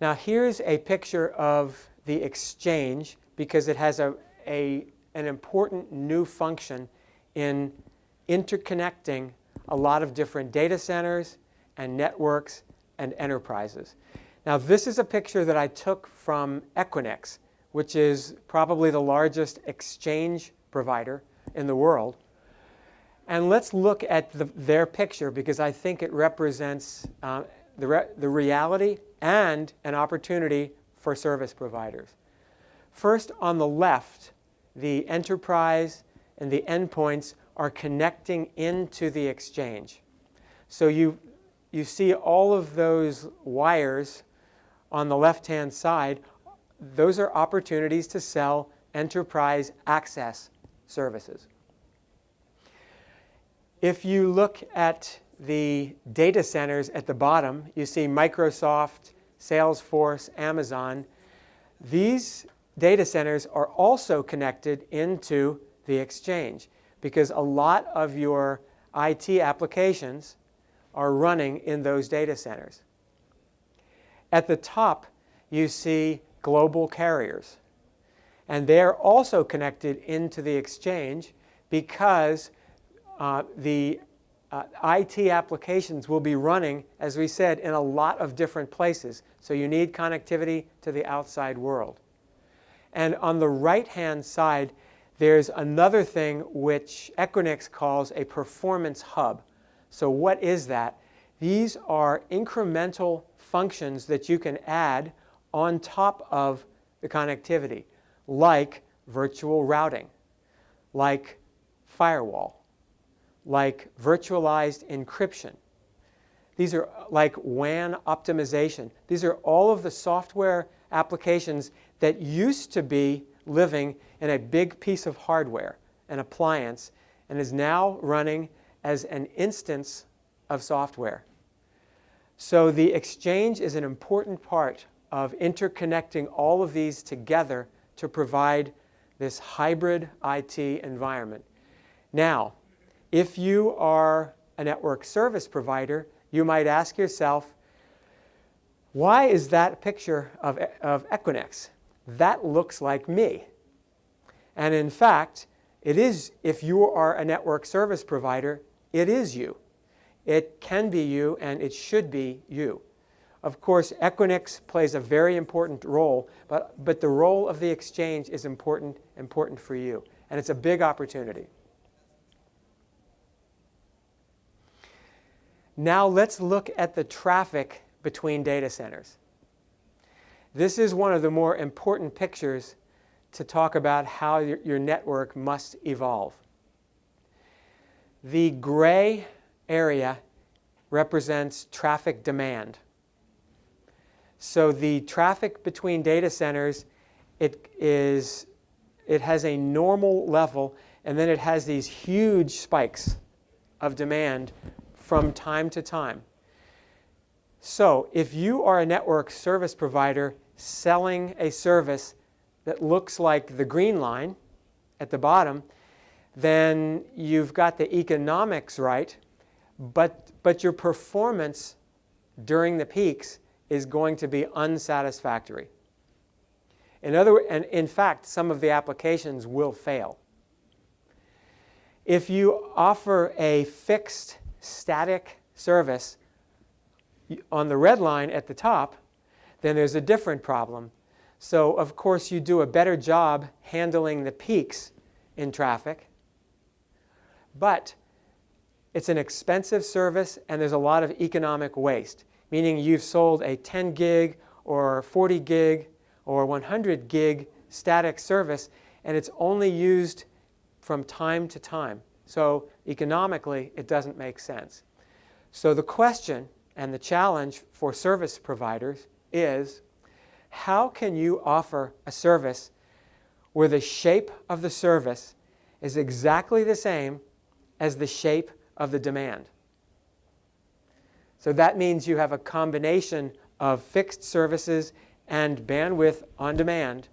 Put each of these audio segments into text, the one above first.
Now here's a picture of the exchange because it has an important new function in interconnecting a lot of different data centers and networks and enterprises. Now this is a picture that I took from Equinix, which is probably the largest exchange provider in the world. And let's look at their picture because I think it represents the reality and an opportunity for service providers. First, on the left, the enterprise and the endpoints are connecting into the exchange. So you see all of those wires on the left-hand side. Those are opportunities to sell enterprise access services. If you look at the data centers at the bottom, you see Microsoft, Salesforce, Amazon. These data centers are also connected into the exchange because a lot of your IT applications are running in those data centers. At the top, you see global carriers. And they're also connected into the exchange because the IT applications will be running, as we said, in a lot of different places. So you need connectivity to the outside world. And on the right-hand side, there's another thing which Equinix calls a performance hub. So what is that? These are incremental functions that you can add on top of the connectivity, like virtual routing, like firewall, like virtualized encryption. These are like WAN optimization. These are all of the software applications that used to be living in a big piece of hardware, an appliance, and is now running as an instance of software. So the exchange is an important part of interconnecting all of these together to provide this hybrid IT environment. Now, if you are a network service provider, you might ask yourself, why is that a picture of Equinix? That looks like me. And in fact, it is, if you are a network service provider, it is you. It can be you, and it should be you. Of course, Equinix plays a very important role, but the role of the exchange is important for you. And it's a big opportunity. Now let's look at the traffic between data centers. This is one of the more important pictures to talk about how your network must evolve. The gray area represents traffic demand. So the traffic between data centers, it has a normal level, and then it has these huge spikes of demand from time to time. So if you are a network service provider selling a service that looks like the green line at the bottom, then you've got the economics right, but your performance during the peaks is going to be unsatisfactory. In fact, some of the applications will fail. If you offer a fixed static service on the red line at the top, then there's a different problem. So, of course, you do a better job handling the peaks in traffic, but it's an expensive service and there's a lot of economic waste, meaning you've sold a 10 gig or 40 gig or 100 gig static service and it's only used from time to time. So economically, it doesn't make sense. So the question and the challenge for service providers is, how can you offer a service where the shape of the service is exactly the same as the shape of the demand? So that means you have a combination of fixed services and bandwidth on demand.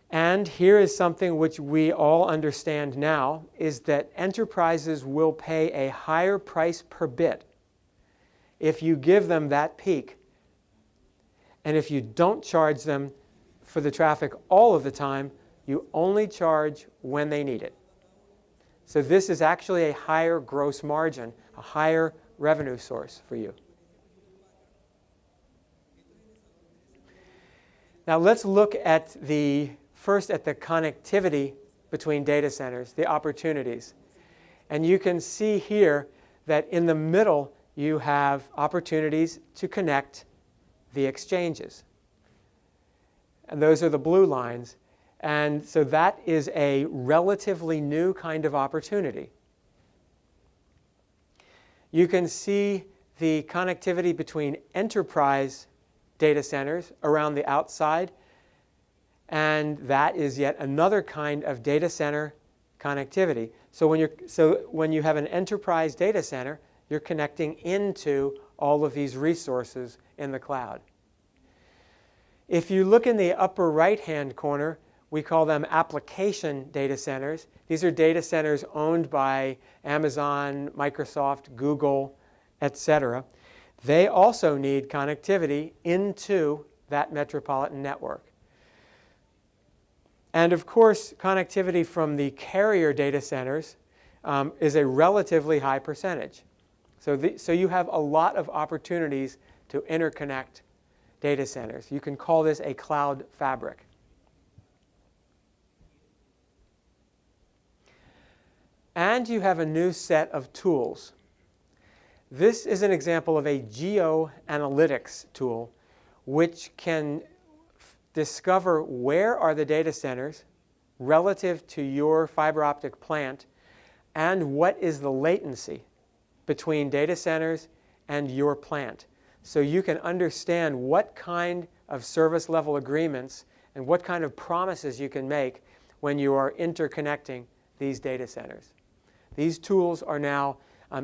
And here is something which we all understand now, is that enterprises will pay a higher price per bit if you give them that peak And if you don't charge them for the traffic all of the time, you only charge when they need it. So this is actually a higher gross margin, a higher revenue source for you. Now let's look at first at the connectivity between data centers, the opportunities. And you can see here that in the middle you have opportunities to connect the exchanges. And those are the blue lines. And so that is a relatively new kind of opportunity. You can see the connectivity between enterprise data centers around the outside, and that is yet another kind of data center connectivity. So when you have an enterprise data center, you're connecting into all of these resources in the cloud. If you look in the upper right-hand corner, we call them application data centers. These are data centers owned by Amazon, Microsoft, Google, etc. They also need connectivity into that metropolitan network. And of course, connectivity from the carrier data centers is a relatively high percentage. So you have a lot of opportunities to interconnect data centers. You can call this a cloud fabric. And you have a new set of tools. This is an example of a geoanalytics tool which can discover where are the data centers relative to your fiber optic plant and what is the latency between data centers and your plant. So you can understand what kind of service level agreements and what kind of promises you can make when you are interconnecting these data centers. These tools are now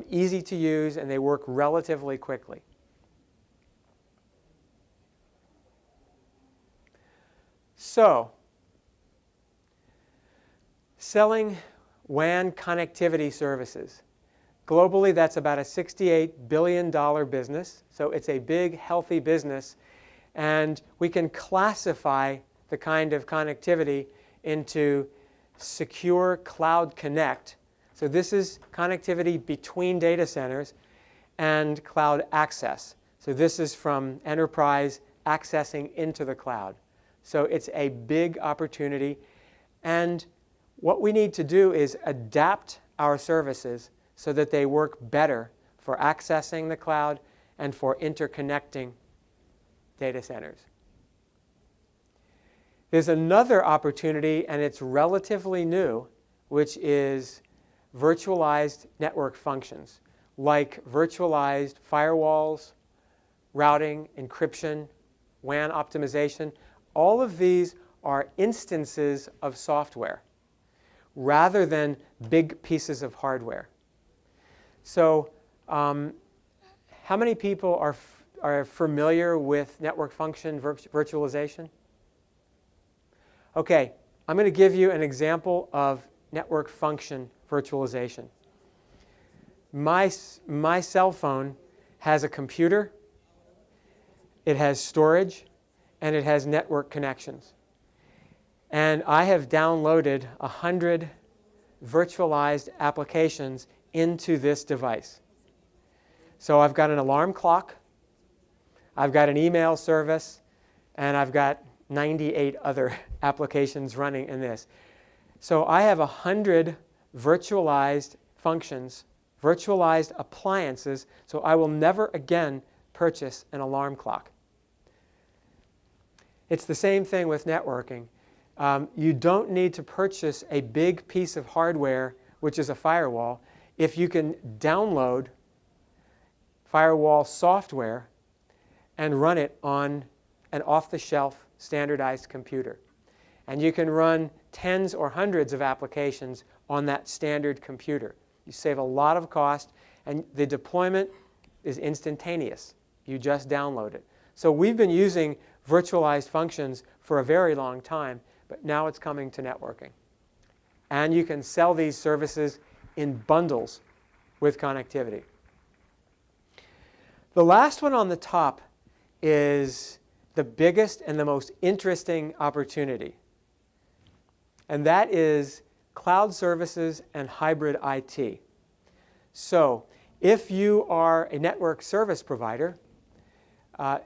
easy to use and they work relatively quickly. So, selling WAN connectivity services. Globally, that's about a $68 billion business. So it's a big, healthy business. And we can classify the kind of connectivity into secure cloud connect. So this is connectivity between data centers, and cloud access. So this is from enterprise accessing into the cloud. So it's a big opportunity. And what we need to do is adapt our services so that they work better for accessing the cloud and for interconnecting data centers. There's another opportunity, and it's relatively new, which is virtualized network functions, like virtualized firewalls, routing, encryption, WAN optimization. All of these are instances of software rather than big pieces of hardware. So how many people are familiar with network function virtualization? Okay, I'm going to give you an example of network function virtualization. My cell phone has a computer, it has storage, and it has network connections. And I have downloaded 100 virtualized applications into this device. So I've got an alarm clock, I've got an email service, and I've got 98 other applications running in this. So I have 100 virtualized functions, virtualized appliances, so I will never again purchase an alarm clock. It's the same thing with networking. You don't need to purchase a big piece of hardware, which is a firewall, if you can download firewall software and run it on an off-the-shelf standardized computer. And you can run tens or hundreds of applications on that standard computer. You save a lot of cost, and the deployment is instantaneous. You just download it. So we've been using virtualized functions for a very long time, but now it's coming to networking. And you can sell these services in bundles with connectivity. The last one on the top is the biggest and the most interesting opportunity. And that is cloud services and hybrid IT. So if you are a network service provider,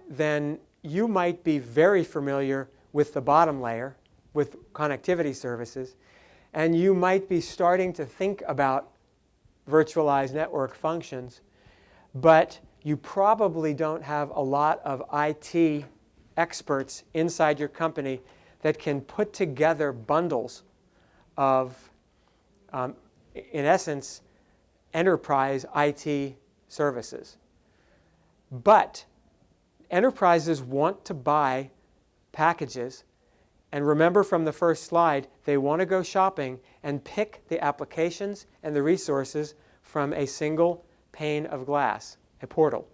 then you might be very familiar with the bottom layer, with connectivity services, and you might be starting to think about virtualized network functions, but you probably don't have a lot of IT experts inside your company that can put together bundles of, in essence, enterprise IT services. But enterprises want to buy packages, and remember from the first slide, they want to go shopping and pick the applications and the resources from a single pane of glass, a portal.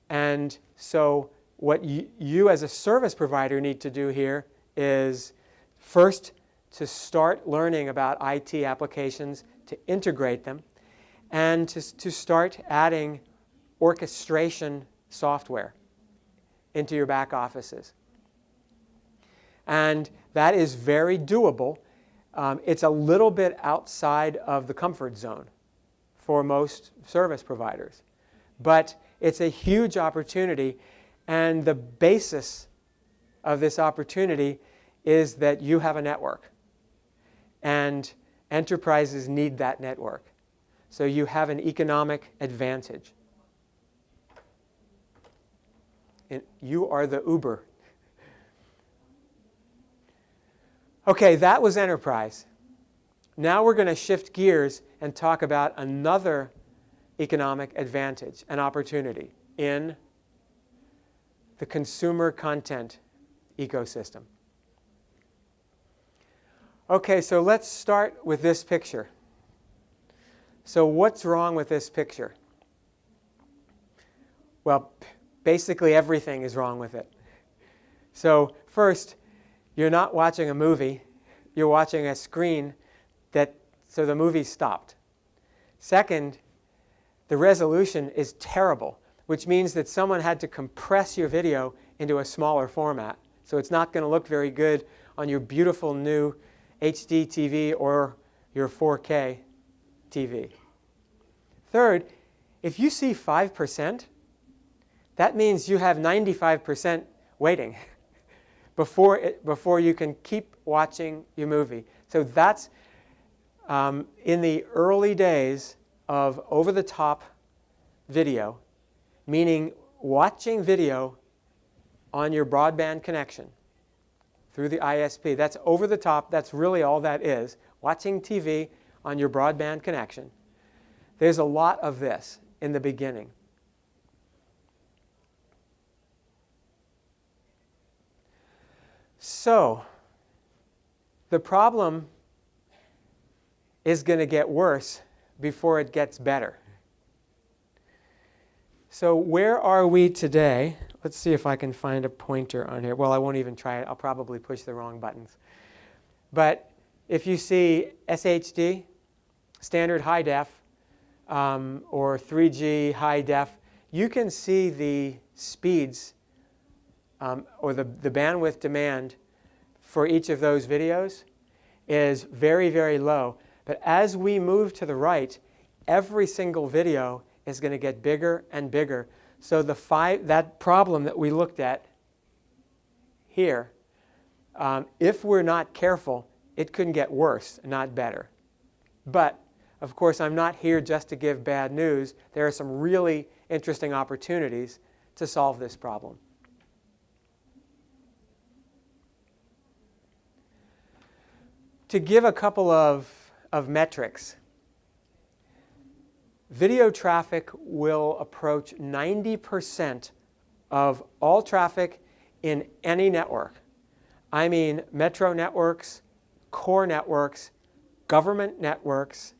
And so what you as a service provider need to do here is first to start learning about IT applications, to integrate them, and to start adding orchestration software into your back offices. And that is very doable. It's a little bit outside of the comfort zone for most service providers. But it's a huge opportunity, and the basis of this opportunity is that you have a network. And enterprises need that network. So you have an economic advantage. And you are the Uber. Okay, that was enterprise. Now we're going to shift gears and talk about another economic advantage, an opportunity in the consumer content ecosystem. Okay, so let's start with this picture. So what's wrong with this picture? Well, basically everything is wrong with it. So first, you're not watching a movie. You're watching a screen so the movie stopped. Second, the resolution is terrible, which means that someone had to compress your video into a smaller format. So it's not going to look very good on your beautiful new HD TV or your 4K TV. Third, if you see 5%, that means you have 95% waiting before you can keep watching your movie. So that's in the early days of over-the-top video, meaning watching video on your broadband connection through the ISP. That's over-the-top. That's really all that is, watching TV on your broadband connection. There's a lot of this in the beginning. So the problem is going to get worse before it gets better. So where are we today? Let's see if I can find a pointer on here. Well, I won't even try it. I'll probably push the wrong buttons. But if you see SHD, standard high def, or 3G high def, you can see the speeds or the bandwidth demand for each of those videos is very, very low. But as we move to the right, every single video is going to get bigger and bigger. So that problem that we looked at here, if we're not careful, it could get worse, not better. But, of course, I'm not here just to give bad news. There are some really interesting opportunities to solve this problem. To give a couple of metrics, video traffic will approach 90% of all traffic in any network. I mean metro networks, core networks, government networks,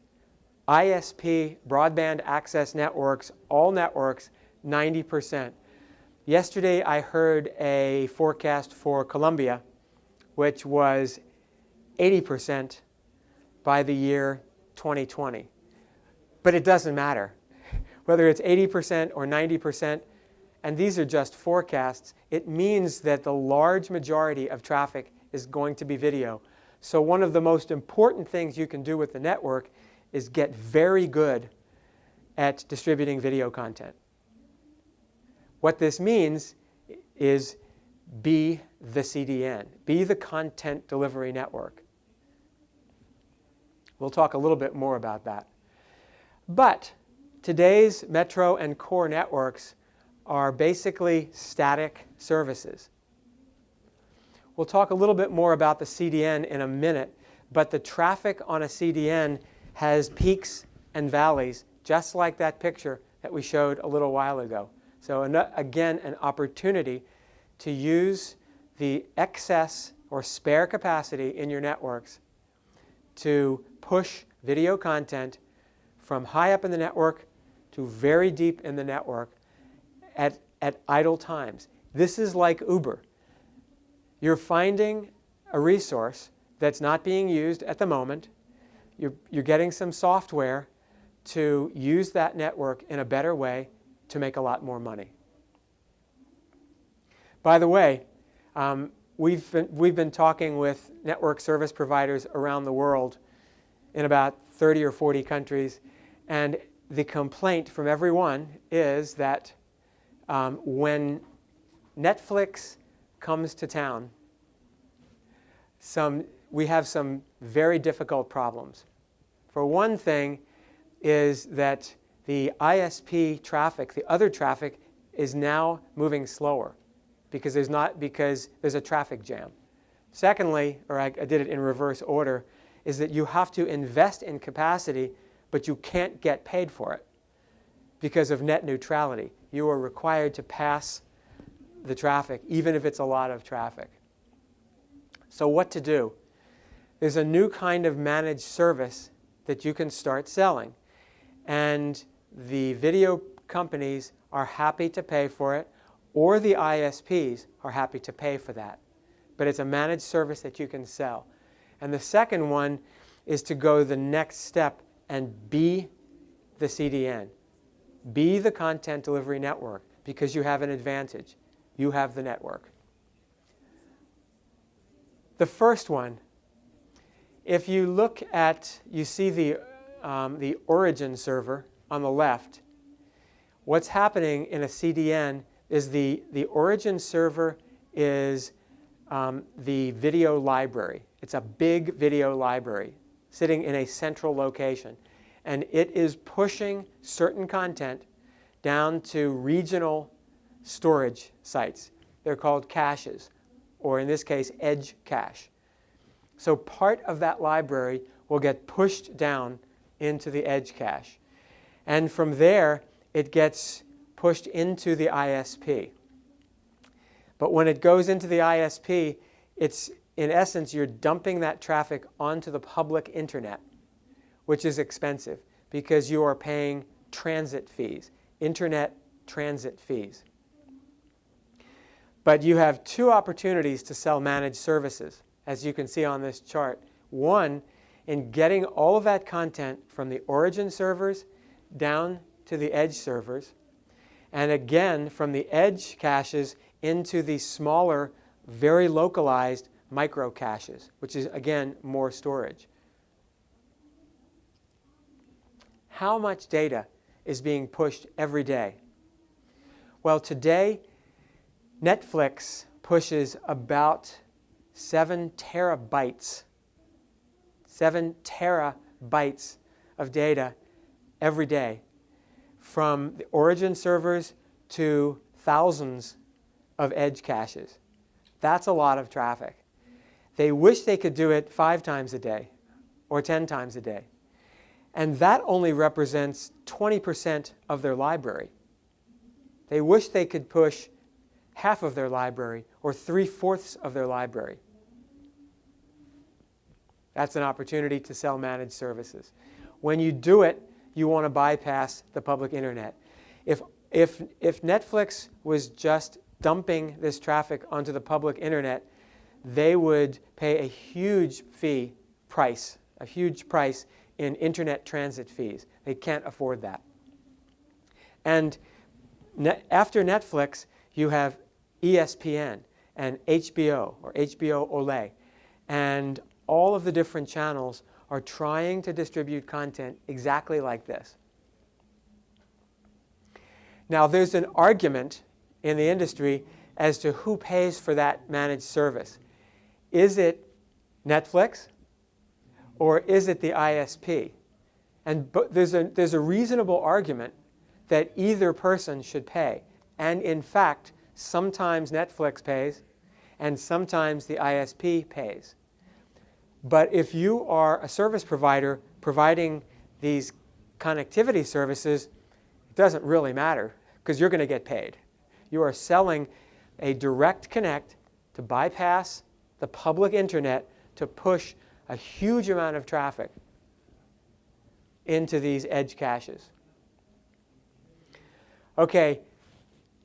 ISP, broadband access networks, all networks, 90%. Yesterday I heard a forecast for Colombia, which was 80% by the year 2020. But it doesn't matter. Whether it's 80% or 90%, and these are just forecasts, it means that the large majority of traffic is going to be video. So one of the most important things you can do with the network is get very good at distributing video content. What this means is be the CDN, be the content delivery network. We'll talk a little bit more about that. But today's metro and core networks are basically static services. We'll talk a little bit more about the CDN in a minute, but the traffic on a CDN has peaks and valleys, just like that picture that we showed a little while ago. So again, an opportunity to use the excess or spare capacity in your networks to push video content from high up in the network to very deep in the network at idle times. This is like Uber. You're finding a resource that's not being used at the moment. You're getting some software to use that network in a better way to make a lot more money. By the way, we've been talking with network service providers around the world in about 30 or 40 countries, and the complaint from everyone is that when Netflix comes to town, we have some very difficult problems. For one thing is that the ISP traffic, the other traffic, is now moving slower because there's a traffic jam. Secondly, or I did it in reverse order, is that you have to invest in capacity, but you can't get paid for it because of net neutrality. You are required to pass the traffic, even if it's a lot of traffic. So what to do? There's a new kind of managed service that you can start selling. And the video companies are happy to pay for it, or the ISPs are happy to pay for that. But it's a managed service that you can sell. And the second one is to go the next step and be the CDN. Be the content delivery network, because you have an advantage. You have the network. The first one, if you look at, you see the origin server on the left. What's happening in a CDN is the origin server is the video library. It's a big video library sitting in a central location. And it is pushing certain content down to regional storage sites. They're called caches, or in this case, edge cache. So part of that library will get pushed down into the edge cache. And from there, it gets pushed into the ISP. But when it goes into the ISP, it's, in essence, you're dumping that traffic onto the public internet, which is expensive because you are paying transit fees, internet transit fees. But you have two opportunities to sell managed services, as you can see on this chart. One, in getting all of that content from the origin servers down to the edge servers, and again from the edge caches into the smaller, very localized micro caches, which is, again, more storage. How much data is being pushed every day? Well, today, Netflix pushes about 7 terabytes of data every day from the origin servers to thousands of edge caches. That's a lot of traffic. They wish they could do it 5 times a day or 10 times a day. And that only represents 20% of their library. They wish they could push half of their library or 3/4 of their library. That's an opportunity to sell managed services. When you do it, you want to bypass the public internet. If Netflix was just dumping this traffic onto the public internet, they would pay a huge price in internet transit fees. They can't afford that. And After Netflix, you have ESPN and HBO, or HBO Olé. And all of the different channels are trying to distribute content exactly like this. Now, there's an argument in the industry as to who pays for that managed service. Is it Netflix or is it the ISP? And there's a reasonable argument that either person should pay. And in fact, sometimes Netflix pays and sometimes the ISP pays. But if you are a service provider providing these connectivity services, it doesn't really matter because you're going to get paid. You are selling a direct connect to bypass the public internet to push a huge amount of traffic into these edge caches. Okay,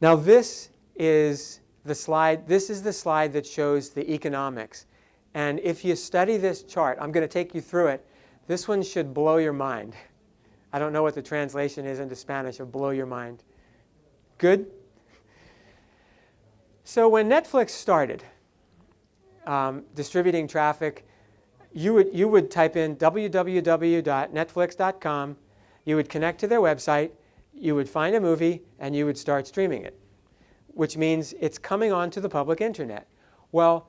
now this is the slide that shows the economics. And if you study this chart, I'm going to take you through it. This one should blow your mind. I don't know what the translation is into Spanish of blow your mind. Good? So when Netflix started distributing traffic, you would type in www.netflix.com, you would connect to their website, you would find a movie, and you would start streaming it, which means it's coming onto the public internet. Well,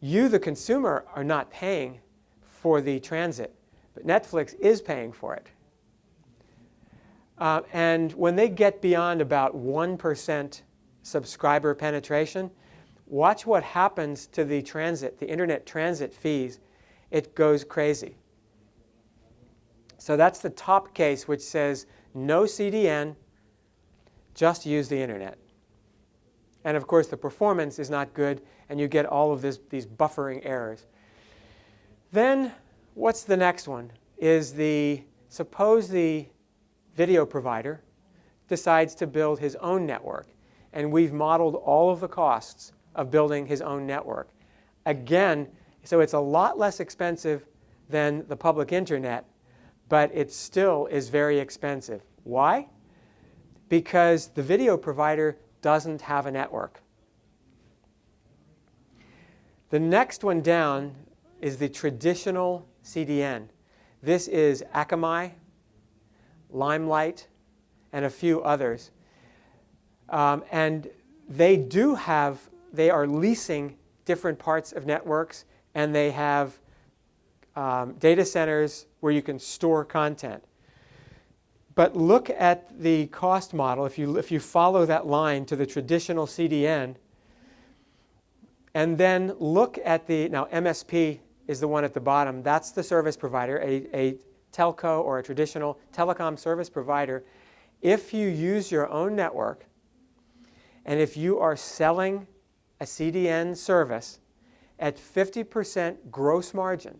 you, the consumer, are not paying for the transit, but Netflix is paying for it. And when they get beyond about 1% subscriber penetration, watch what happens to the transit, the internet transit fees. It goes crazy. So that's the top case, which says no CDN, just use the internet. And of course, the performance is not good, and you get all of these buffering errors. Then what's the next one? Suppose the video provider decides to build his own network. And we've modeled all of the costs of building his own network. Again, so it's a lot less expensive than the public internet, but it still is very expensive. Why? Because the video provider doesn't have a network. The next one down is the traditional CDN. This is Akamai, Limelight, and a few others. And they are leasing different parts of networks, and they have data centers where you can store content. But look at the cost model. If you follow that line to the traditional CDN, and then look at now MSP is the one at the bottom. That's the service provider, a telco or a traditional telecom service provider. If you use your own network, and if you are selling a CDN service at 50% gross margin,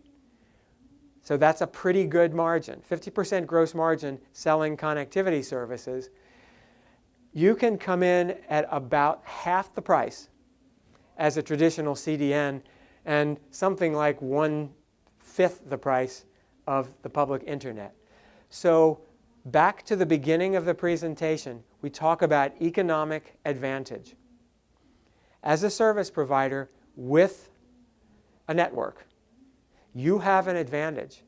so that's a pretty good margin, 50% gross margin selling connectivity services, you can come in at about half the price as a traditional CDN and something like 1/5 the price of the public internet. So back to the beginning of the presentation, we talk about economic advantage. As a service provider with a network, you have an advantage.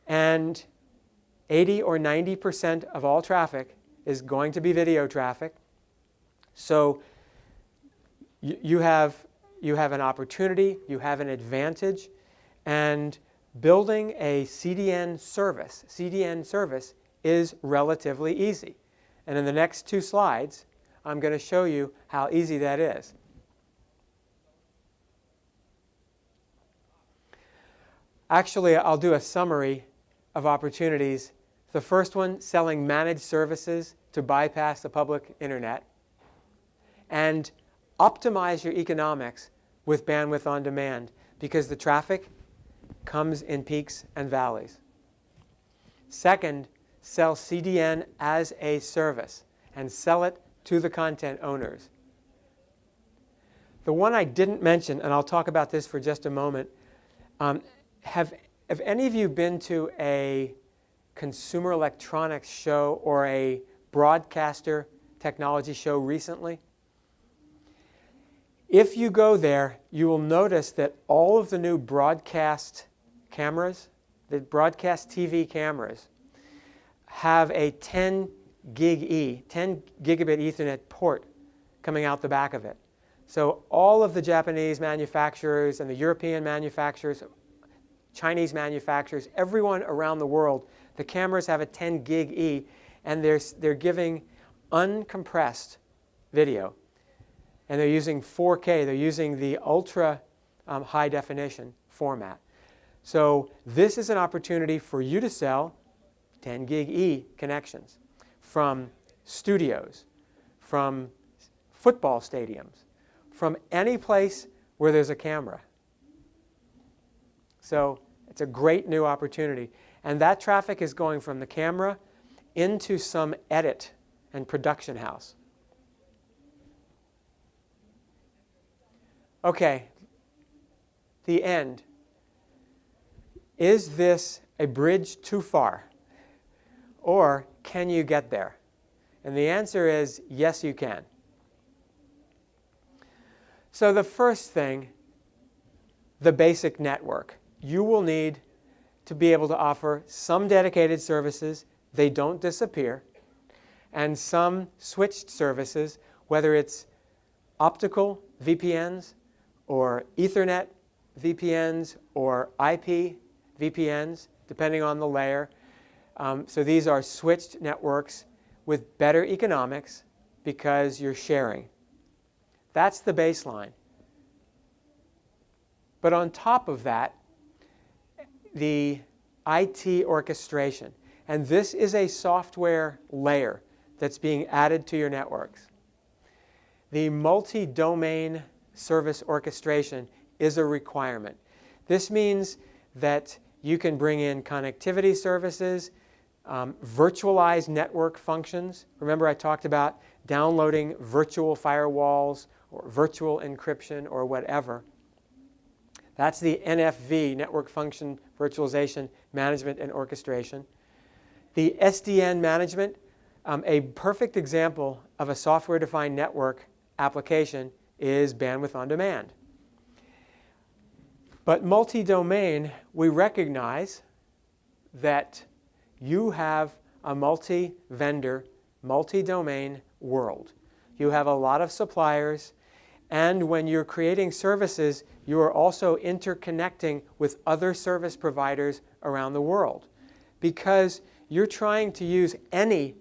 And 80 or 90% of all traffic is going to be video traffic. So you have an opportunity, you have an advantage, and building a CDN service is relatively easy. And in the next 2 slides, I'm going to show you how easy that is. Actually, I'll do a summary of opportunities. The first one, selling managed services to bypass the public internet. And optimize your economics with bandwidth on demand, because the traffic comes in peaks and valleys. Second, sell CDN as a service and sell it to the content owners. The one I didn't mention, and I'll talk about this for just a moment, have any of you been to a consumer electronics show or a broadcaster technology show recently. If you go there, you will notice that all of the new broadcast cameras, the broadcast TV cameras, have a 10 gigabit Ethernet port coming out the back of it. So all of the Japanese manufacturers and the European manufacturers, Chinese manufacturers, everyone around the world, the cameras have a 10 gig E, and they're giving uncompressed video. And they're using 4K. They're using the ultra high definition format. So this is an opportunity for you to sell 10 gig E connections from studios, from football stadiums, from any place where there's a camera. So it's a great new opportunity. And that traffic is going from the camera into some edit and production house. Okay, the end. Is this a bridge too far? Or can you get there? And the answer is yes, you can. So the first thing, the basic network. You will need to be able to offer some dedicated services. They don't disappear. And some switched services, whether it's optical VPNs or Ethernet VPNs or IP VPNs, depending on the layer. So these are switched networks with better economics because you're sharing. That's the baseline. But on top of that, the IT orchestration. And this is a software layer that's being added to your networks. The multi-domain service orchestration is a requirement. This means that you can bring in connectivity services, virtualized network functions. Remember I talked about downloading virtual firewalls or virtual encryption or whatever. That's the NFV, Network Function Virtualization Management and Orchestration. The SDN management, a perfect example of a software-defined network application is bandwidth on demand. But multi-domain, we recognize that you have a multi-vendor, multi-domain world. You have a lot of suppliers, and when you're creating services, you are also interconnecting with other service providers around the world because you're trying to use any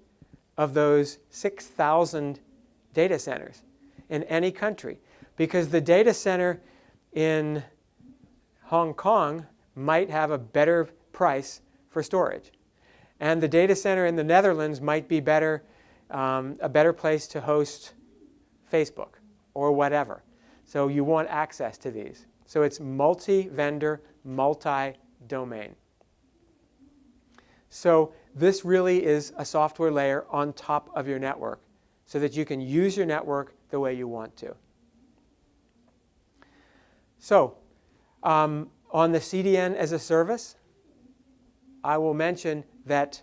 of those 6,000 data centers in any country, because the data center in Hong Kong might have a better price for storage, and the data center in the Netherlands might be a better place to host Facebook or whatever. So you want access to these. So it's multi-vendor, multi-domain. So this really is a software layer on top of your network so that you can use your network the way you want to. So on the CDN as a service, I will mention that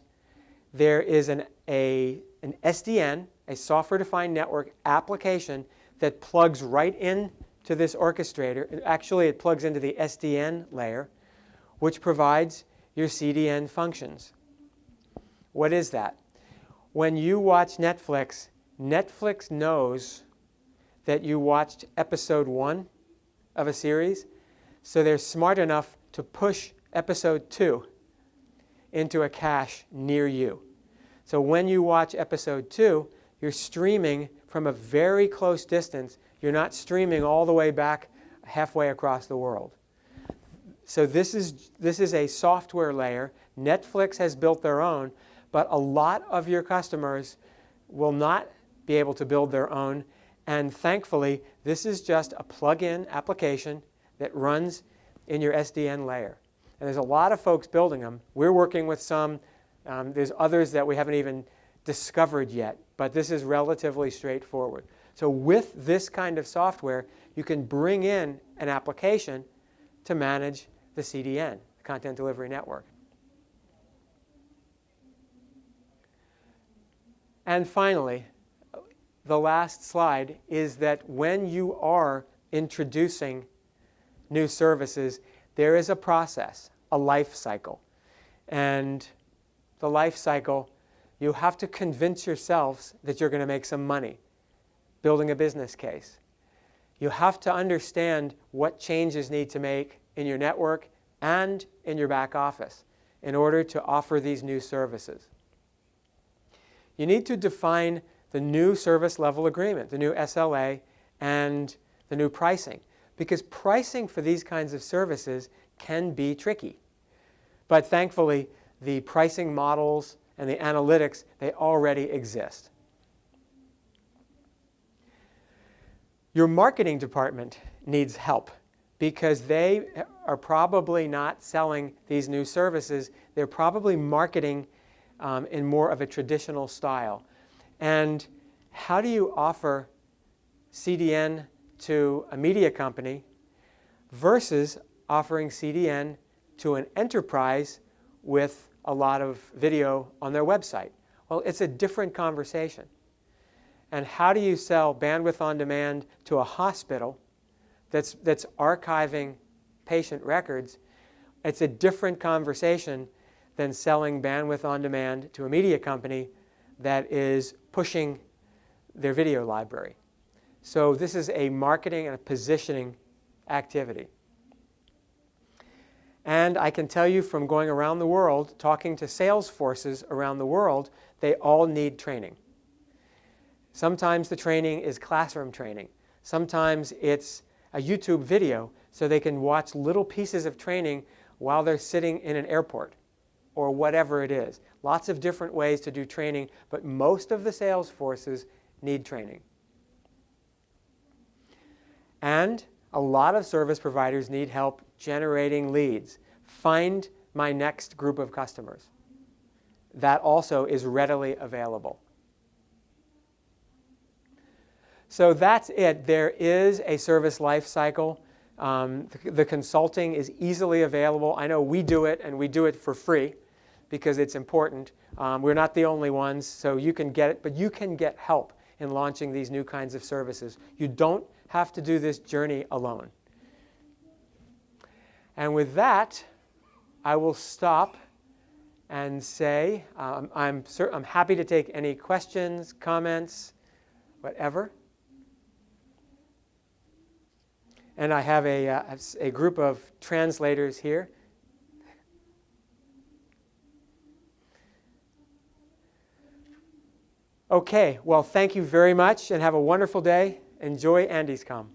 there is an SDN, a software-defined network application that plugs right in to this orchestrator. Actually, it plugs into the SDN layer, which provides your CDN functions. What is that? When you watch Netflix, Netflix knows that you watched episode 1 of a series, so they're smart enough to push episode 2 into a cache near you. So when you watch episode 2, you're streaming from a very close distance. You're not streaming all the way back halfway across the world. So this is a software layer. Netflix has built their own, but a lot of your customers will not be able to build their own. And thankfully, this is just a plug-in application that runs in your SDN layer. And there's a lot of folks building them. We're working with some. There's others that we haven't even discovered yet, but this is relatively straightforward. So with this kind of software, you can bring in an application to manage the CDN, the Content Delivery Network. And finally, the last slide is that when you are introducing new services, there is a process, a life cycle. And the life cycle, you have to convince yourselves that you're going to make some money building a business case. You have to understand what changes need to make in your network and in your back office in order to offer these new services. You need to define the new service level agreement, the new SLA, and the new pricing, because pricing for these kinds of services can be tricky. But thankfully, the pricing models and the analytics, they already exist. Your marketing department needs help because they are probably not selling these new services. They're probably marketing in more of a traditional style. And how do you offer CDN to a media company versus offering CDN to an enterprise with a lot of video on their website? Well, it's a different conversation. And how do you sell bandwidth on demand to a hospital that's archiving patient records? It's a different conversation than selling bandwidth on demand to a media company that is pushing their video library. So this is a marketing and a positioning activity. And I can tell you from going around the world, talking to sales forces around the world, they all need training. Sometimes the training is classroom training. Sometimes it's a YouTube video so they can watch little pieces of training while they're sitting in an airport or whatever it is. Lots of different ways to do training, but most of the sales forces need training. And a lot of service providers need help generating leads. Find my next group of customers. That also is readily available. So that's it. There is a service life cycle. The consulting is easily available. I know we do it, and we do it for free because it's important. We're not the only ones, so you can get it, but you can get help in launching these new kinds of services. You don't have to do this journey alone. And with that, I will stop and say I'm happy to take any questions, comments, whatever. And I have a group of translators here. Okay, well, thank you very much and have a wonderful day. Enjoy ANDICOM.